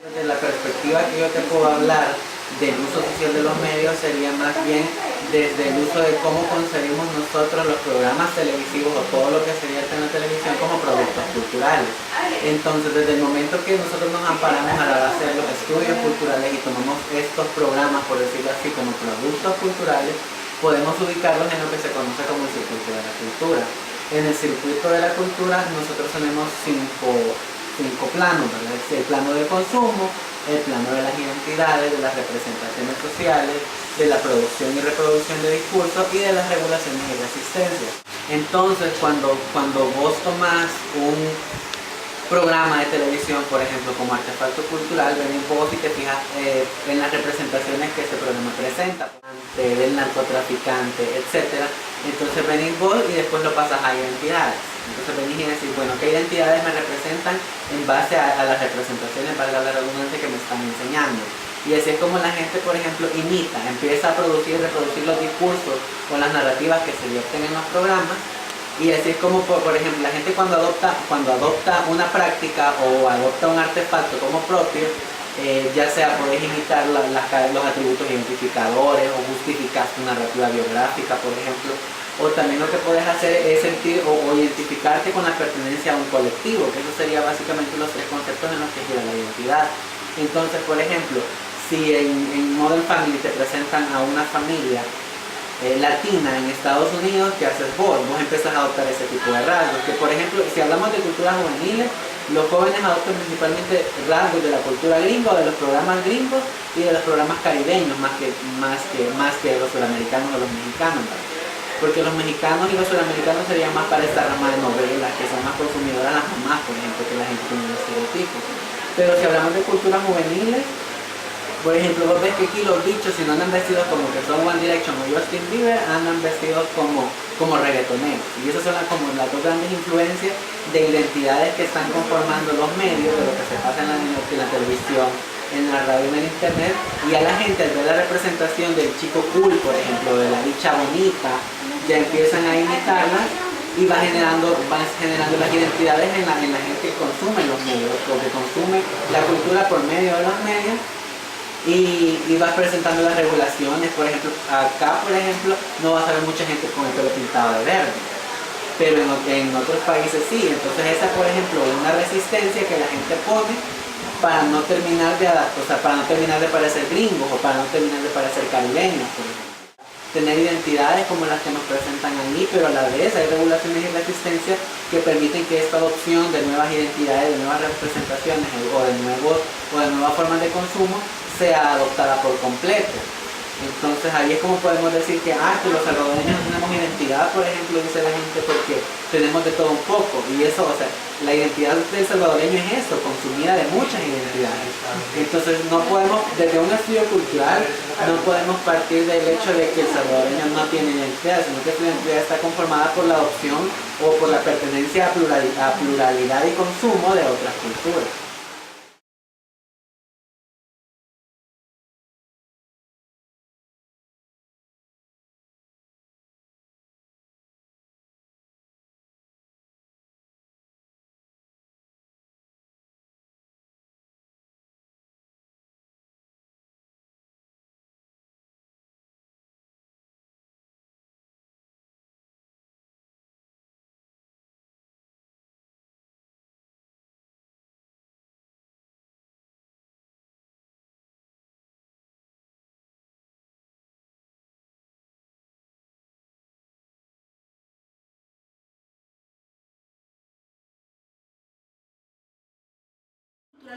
Desde la perspectiva que yo te puedo hablar del uso social de los medios sería más bien desde el uso de cómo concebimos nosotros los programas televisivos o todo lo que sería la televisión como productos culturales. Entonces, desde el momento que nosotros nos amparamos a la base de los estudios culturales y tomamos estos programas, por decirlo así, como productos culturales, podemos ubicarlos en lo que se conoce como el circuito de la cultura. En el circuito de la cultura nosotros tenemos cinco planos, ¿verdad? El plano del consumo, el plano de las identidades, de las representaciones sociales, de la producción y reproducción de discursos y de las regulaciones y resistencias. Entonces, cuando vos tomás un programa de televisión, por ejemplo, como artefacto cultural, venís vos y te fijas en las representaciones que este programa presenta, del narcotraficante, etc. Entonces venís vos y después lo pasas a identidades. Entonces venís y decís, bueno, ¿qué identidades me representan en base a las representaciones, valga la redundancia, que me están enseñando? Y así es como la gente, por ejemplo, imita, empieza a producir y reproducir los discursos o las narrativas que se vierten en los programas. Y así es como, por ejemplo, la gente cuando adopta una práctica o adopta un artefacto como propio, ya sea podés imitar los atributos identificadores o justificar tu narrativa biográfica, por ejemplo, o también lo que podés hacer es sentir o identificarte con la pertenencia a un colectivo, que eso sería básicamente los tres conceptos en los que gira la identidad. Entonces, por ejemplo, si en Modern Family te presentan a una familia latina en Estados Unidos, ¿qué haces vos? Vos empezás a adoptar ese tipo de rasgos, que por ejemplo, si hablamos de culturas juveniles, los jóvenes adoptan principalmente rasgos de la cultura gringa, de los programas gringos y de los programas caribeños, más que los suramericanos o los mexicanos, ¿verdad? Porque los mexicanos y los suramericanos serían más para esta rama de novelas, que son más consumidoras las mamás, por ejemplo, que la gente tiene un estereotipo. Pero si hablamos de culturas juveniles, por ejemplo, vos ves que aquí los bichos, si no andan vestidos como que son One Direction o Justin Bieber, andan vestidos como reggaetoneros. Y esas son como las dos grandes influencias de identidades que están conformando los medios, de lo que se pasa en la televisión, en la radio y en el internet. Y a la gente, al ver la representación del chico cool, por ejemplo, de la bicha bonita, ya empiezan a imitarlas y van generando las identidades en la gente que consume los medios, o que consume la cultura por medio de los medios. Y vas presentando las regulaciones. Por ejemplo, acá por ejemplo no vas a ver mucha gente con el pelo pintado de verde, pero en otros países sí. Entonces esa, por ejemplo, es una resistencia que la gente pone para no terminar de adaptar, o sea, para no terminar de parecer gringos o para no terminar de parecer caribeños, por ejemplo. Tener identidades como las que nos presentan ahí, pero a la vez hay regulaciones y resistencias que permiten que esta adopción de nuevas identidades, de nuevas representaciones o de nuevas formas de consumo sea adoptada por completo. Entonces ahí es como podemos decir que los salvadoreños no tenemos identidad, por ejemplo, dice la gente, porque tenemos de todo un poco. Y eso, o sea, la identidad del salvadoreño es eso, consumida de muchas identidades. Entonces no podemos, desde un estudio cultural, no podemos partir del hecho de que el salvadoreño no tiene identidad, sino que su identidad está conformada por la adopción o por la pertenencia a pluralidad y consumo de otras culturas.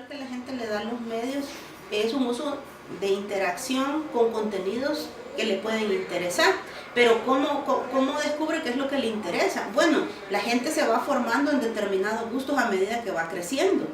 Que la gente le da a los medios es un uso de interacción con contenidos que le pueden interesar, pero ¿cómo descubre qué es lo que le interesa? Bueno, la gente se va formando en determinados gustos a medida que va creciendo,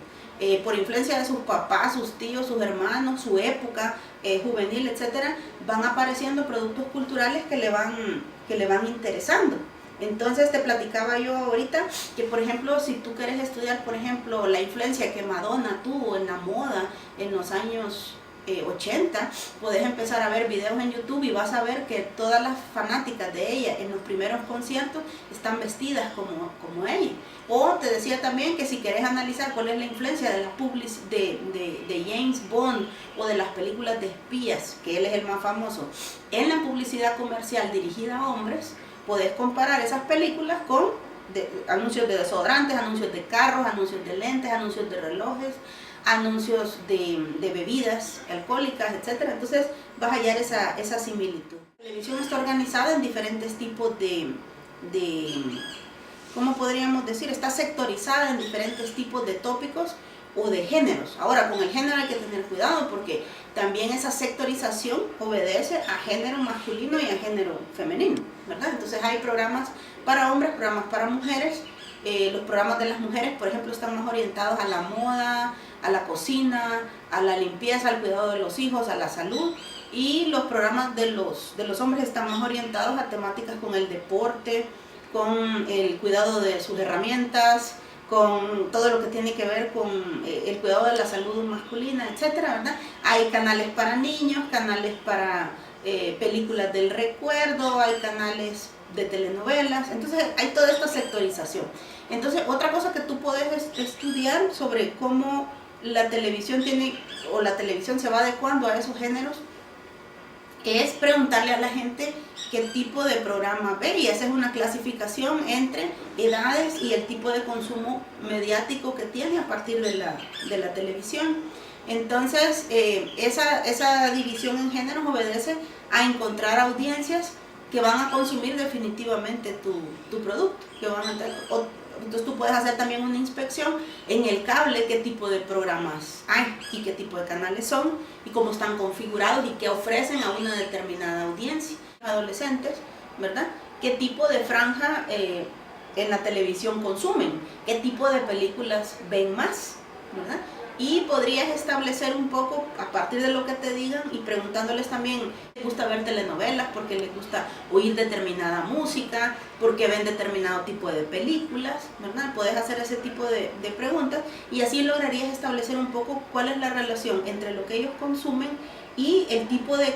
por influencia de sus papás, sus tíos, sus hermanos, su época juvenil, etcétera, van apareciendo productos culturales que le van interesando. Entonces te platicaba yo ahorita que, por ejemplo, si tú quieres estudiar, por ejemplo, la influencia que Madonna tuvo en la moda en los años 80, podés empezar a ver videos en YouTube y vas a ver que todas las fanáticas de ella en los primeros conciertos están vestidas como ella. O te decía también que si querés analizar cuál es la influencia de, de James Bond o de las películas de espías, que él es el más famoso, en la publicidad comercial dirigida a hombres, podés comparar esas películas con anuncios de desodorantes, anuncios de carros, anuncios de lentes, anuncios de relojes, anuncios de bebidas alcohólicas, etc. Entonces vas a hallar esa similitud. La televisión está organizada en diferentes tipos de ¿cómo podríamos decir? Está sectorizada en diferentes tipos de tópicos o de géneros. Ahora, con el género hay que tener cuidado porque también esa sectorización obedece a género masculino y a género femenino, ¿verdad? Entonces hay programas para hombres, programas para mujeres. Los programas de las mujeres, por ejemplo, están más orientados a la moda, a la cocina, a la limpieza, al cuidado de los hijos, a la salud. Y los programas de los hombres están más orientados a temáticas con el deporte, con el cuidado de sus herramientas, con todo lo que tiene que ver con el cuidado de la salud masculina, etcétera, ¿verdad? Hay canales para niños, canales para películas del recuerdo, hay canales de telenovelas, entonces hay toda esta sectorización. Entonces, otra cosa que tú puedes estudiar sobre cómo la televisión la televisión se va adecuando a esos géneros, es preguntarle a la gente qué tipo de programa ve, y esa es una clasificación entre edades y el tipo de consumo mediático que tiene a partir de la televisión. Entonces, esa división en géneros obedece a encontrar audiencias que van a consumir definitivamente tu producto, entonces tú puedes hacer también una inspección en el cable, qué tipo de programas hay y qué tipo de canales son y cómo están configurados y qué ofrecen a una determinada audiencia. Adolescentes, ¿verdad? ¿Qué tipo de franja en la televisión consumen? ¿Qué tipo de películas ven más? ¿Verdad? Y podrías establecer un poco a partir de lo que te digan y preguntándoles también, ¿les gusta ver telenovelas? ¿Porque les gusta oír determinada música? ¿Porque ven determinado tipo de películas? ¿Verdad? Puedes hacer ese tipo de preguntas y así lograrías establecer un poco cuál es la relación entre lo que ellos consumen y el tipo de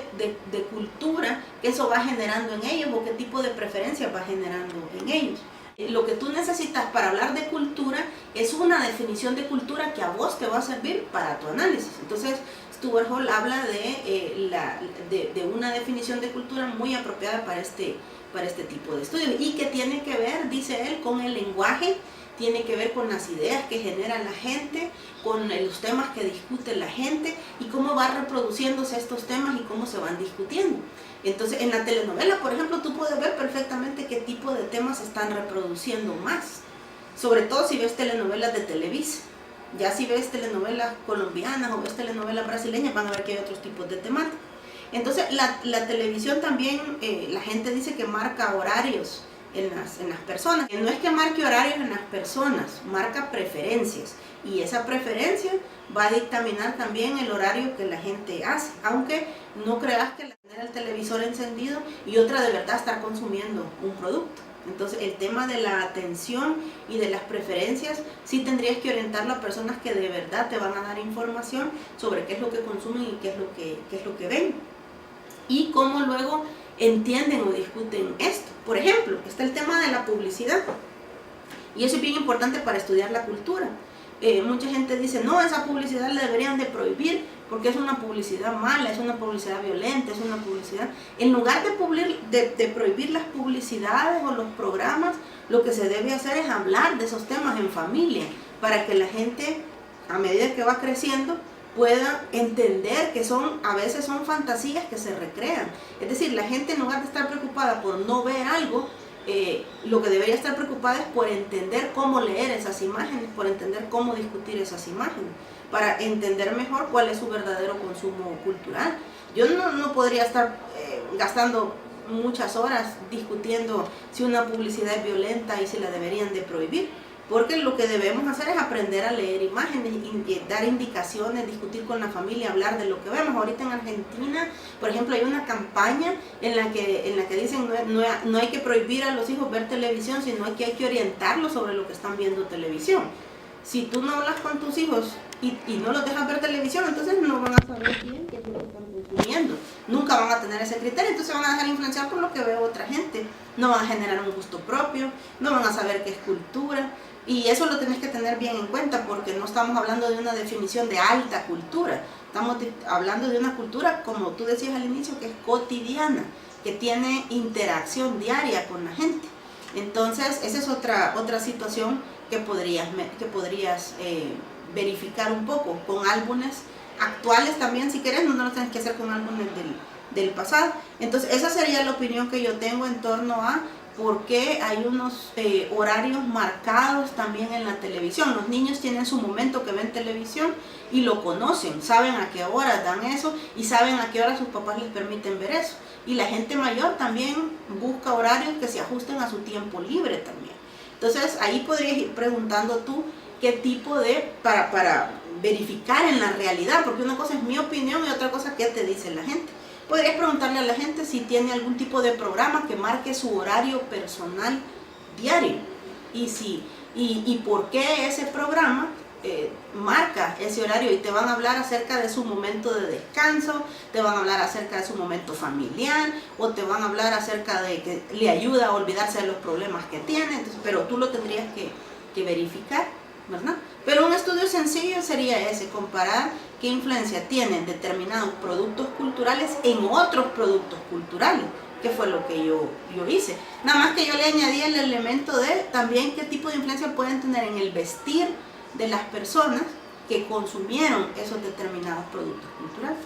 cultura que eso va generando en ellos o qué tipo de preferencias va generando en ellos. Lo que tú necesitas para hablar de cultura es una definición de cultura que a vos te va a servir para tu análisis. Entonces, Stuart Hall habla de una definición de cultura muy apropiada para este tipo de estudios y que tiene que ver, dice él, con el lenguaje, tiene que ver con las ideas que genera la gente, con los temas que discute la gente y cómo va reproduciéndose estos temas y cómo se van discutiendo. Entonces, en la telenovela, por ejemplo, tú puedes ver perfectamente qué tipo de temas se están reproduciendo más. Sobre todo si ves telenovelas de Televisa. Ya si ves telenovelas colombianas o ves telenovelas brasileñas, van a ver que hay otros tipos de temáticas. Entonces, la televisión también, la gente dice que marca horarios en las personas. No es que marque horarios en las personas, marca preferencias. Y esa preferencia va a dictaminar también el horario que la gente hace. Aunque no creas que tener el televisor encendido y otra de verdad estar consumiendo un producto. Entonces, el tema de la atención y de las preferencias, sí tendrías que orientarlo a personas que de verdad te van a dar información sobre qué es lo que consumen y qué es lo que ven. Y cómo luego entienden o discuten esto. Por ejemplo, está el tema de la publicidad. Y eso es bien importante para estudiar la cultura. Mucha gente dice, no, esa publicidad la deberían de prohibir porque es una publicidad mala, es una publicidad violenta, es una publicidad... En lugar de prohibir las publicidades o los programas, lo que se debe hacer es hablar de esos temas en familia, para que la gente, a medida que va creciendo, pueda entender que a veces son fantasías que se recrean. Es decir, la gente, en lugar de estar preocupada por no ver algo, lo que debería estar preocupada es por entender cómo leer esas imágenes, por entender cómo discutir esas imágenes, para entender mejor cuál es su verdadero consumo cultural. Yo no podría estar gastando muchas horas discutiendo si una publicidad es violenta y si la deberían de prohibir, porque lo que debemos hacer es aprender a leer imágenes, dar indicaciones, discutir con la familia, hablar de lo que vemos. Ahorita en Argentina, por ejemplo, hay una campaña en la que dicen no hay que prohibir a los hijos ver televisión, sino que hay que orientarlos sobre lo que están viendo televisión. Si tú no hablas con tus hijos y no los dejas ver televisión, entonces no van a saber bien qué es lo que están consumiendo. Nunca van a tener ese criterio, entonces van a dejar influenciar por lo que ve otra gente. No van a generar un gusto propio, no van a saber qué es cultura. Y eso lo tenés que tener bien en cuenta porque no estamos hablando de una definición de alta cultura. Estamos hablando de una cultura, como tú decías al inicio, que es cotidiana, que tiene interacción diaria con la gente. Entonces, esa es otra situación que podrías verificar un poco con álbumes actuales también, si querés, no lo tienes que hacer con álbumes del pasado. Entonces, esa sería la opinión que yo tengo en torno a por qué hay unos horarios marcados también en la televisión. Los niños tienen su momento que ven televisión y lo conocen, saben a qué hora dan eso y saben a qué hora sus papás les permiten ver eso. Y la gente mayor también busca horarios que se ajusten a su tiempo libre también. Entonces ahí podrías ir preguntando tú qué tipo de, para verificar en la realidad, porque una cosa es mi opinión y otra cosa qué te dice la gente. Podrías preguntarle a la gente si tiene algún tipo de programa que marque su horario personal diario y por qué ese programa marca ese horario, y te van a hablar acerca de su momento de descanso, te van a hablar acerca de su momento familiar o te van a hablar acerca de que le ayuda a olvidarse de los problemas que tiene. Entonces, pero tú lo tendrías que verificar, ¿verdad? Pero un estudio sencillo sería ese, comparar qué influencia tienen determinados productos culturales en otros productos culturales, que fue lo que yo hice. Nada más que yo le añadí el elemento de también qué tipo de influencia pueden tener en el vestir de las personas que consumieron esos determinados productos culturales.